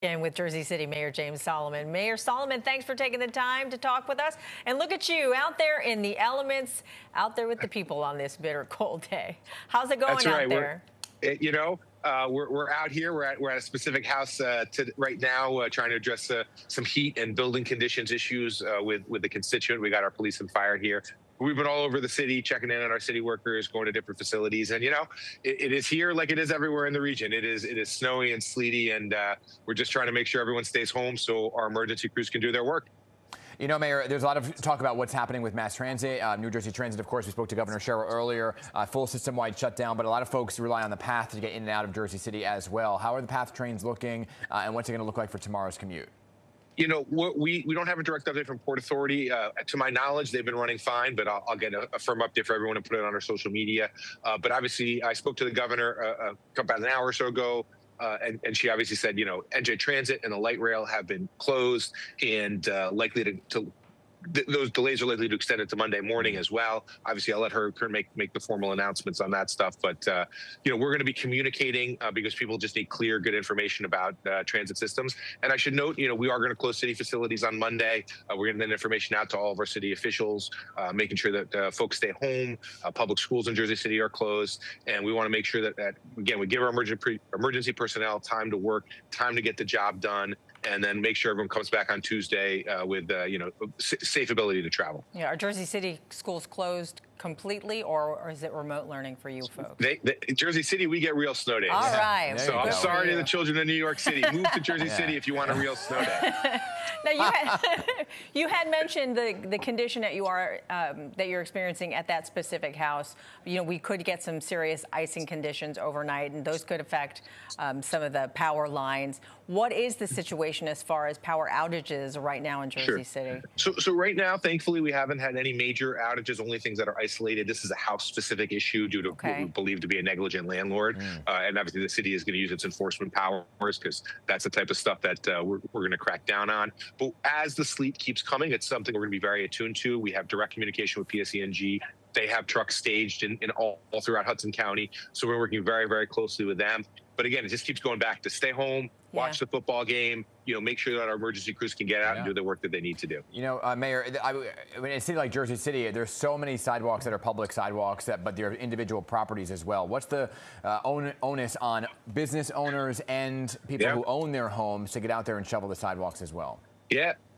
And with Jersey City Mayor James Solomon. Mayor Solomon, thanks for taking the time to talk with us. And look at you out there in the elements, out there with the people on this bitter cold day. How's it going That's right. out there? We're out here. We're at a specific house right now, trying to address some heat and building conditions issues with the constituent. We got our police and fire here. We've been all over the city, checking in on our city workers, going to different facilities, and it is here like it is everywhere in the region. It is snowy and sleety, and we're just trying to make sure everyone stays home so our emergency crews can do their work. You know, Mayor, there's a lot of talk about what's happening with mass transit. New Jersey Transit, of course, we spoke to Governor Sherrill earlier, full system-wide shutdown, but a lot of folks rely on the PATH to get in and out of Jersey City as well. How are the PATH trains looking, and what's it going to look like for tomorrow's commute? We don't have a direct update from Port Authority. To my knowledge, they've been running fine, but I'll get a firm update for everyone and put it on our social media. But obviously, I spoke to the governor about an hour or so ago. And she obviously said, NJ Transit and the light rail have been closed and likely to those delays are likely to extend it to Monday morning as well. Obviously, I'll let her make the formal announcements on that stuff. But, we're going to be communicating because people just need clear, good information about transit systems. And I should note, we are going to close city facilities on Monday. We're getting that information out to all of our city officials, making sure that folks stay home. Public schools in Jersey City are closed. And we want to make sure that again, we give our emergency personnel time to work, time to get the job done, and then make sure everyone comes back on Tuesday with, safe ability to travel. Yeah, are Jersey City schools closed completely, or is it remote learning for you folks? Jersey City, we get real snow days. All right. So I'm sorry to the children of New York City. Move to Jersey City if you want a real snow day. Now, you had mentioned the condition that you're experiencing at that specific house. We could get some serious icing conditions overnight, and those could affect some of the power lines. What is the situation as far as power outages right now in Jersey City? So right now, thankfully, we haven't had any major outages, only things that are isolated. This is a house-specific issue due to what we believe to be a negligent landlord. And obviously, the city is going to use its enforcement powers because that's the type of stuff that we're going to crack down on. But as the sleet keeps coming, it's something we're going to be very attuned to. We have direct communication with PSE&G. They have trucks staged in all throughout Hudson County. So we're working very, very closely with them. But again, it just keeps going back to stay home, watch the football game, make sure that our emergency crews can get out and do the work that they need to do. Mayor, in a city like Jersey City, there's so many sidewalks that are public sidewalks, but they're individual properties as well. What's the onus on business owners and people who own their homes to get out there and shovel the sidewalks as well?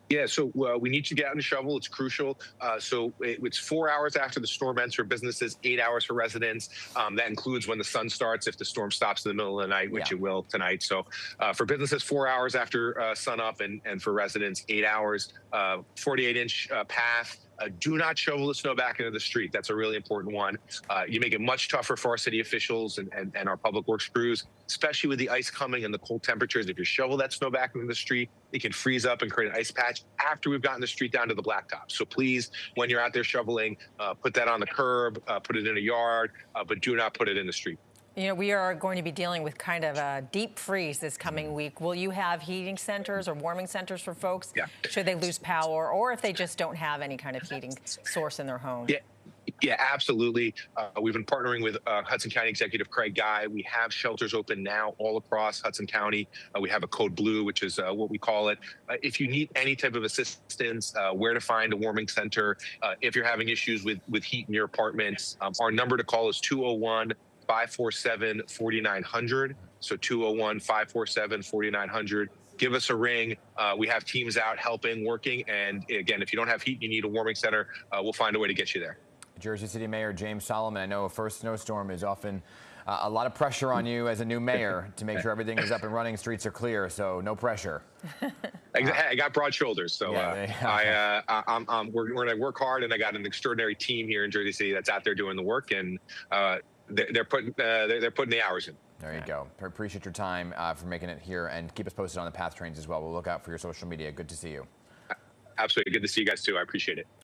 Yeah, so we need to get out and shovel. It's crucial. So it's 4 hours after the storm ends for businesses, 8 hours for residents. That includes when the sun starts, if the storm stops in the middle of the night, which it will tonight. So for businesses, 4 hours after sun up, and for residents, 8 hours, 48-inch path. Do not shovel the snow back into the street. That's a really important one. You make it much tougher for our city officials and our public works crews, especially with the ice coming and the cold temperatures. If you shovel that snow back into the street, it can freeze up and create an ice patch after we've gotten the street down to the blacktop. So please, when you're out there shoveling, put that on the curb, put it in a yard, but do not put it in the street. We are going to be dealing with kind of a deep freeze this coming week. Will you have heating centers or warming centers for folks should they lose power, or if they just don't have any kind of heating source in their home? Yeah, absolutely. We've been partnering with Hudson County Executive Craig Guy. We have shelters open now all across Hudson County. We have a code blue, which is what we call it. If you need any type of assistance, where to find a warming center, if you're having issues with heat in your apartments, our number to call is 201-547-4900. So 201-547-4900. Give us a ring. We have teams out helping, working. And again, if you don't have heat and you need a warming center, we'll find a way to get you there. Jersey City Mayor James Solomon, I know a first snowstorm is often a lot of pressure on you as a new mayor to make sure everything is up and running, streets are clear, so no pressure. I got broad shoulders, so we're going to work hard, and I got an extraordinary team here in Jersey City that's out there doing the work, and they're putting the hours in. There you go. Appreciate your time for making it here, and keep us posted on the PATH trains as well. We'll look out for your social media. Good to see you. Absolutely. Good to see you guys, too. I appreciate it.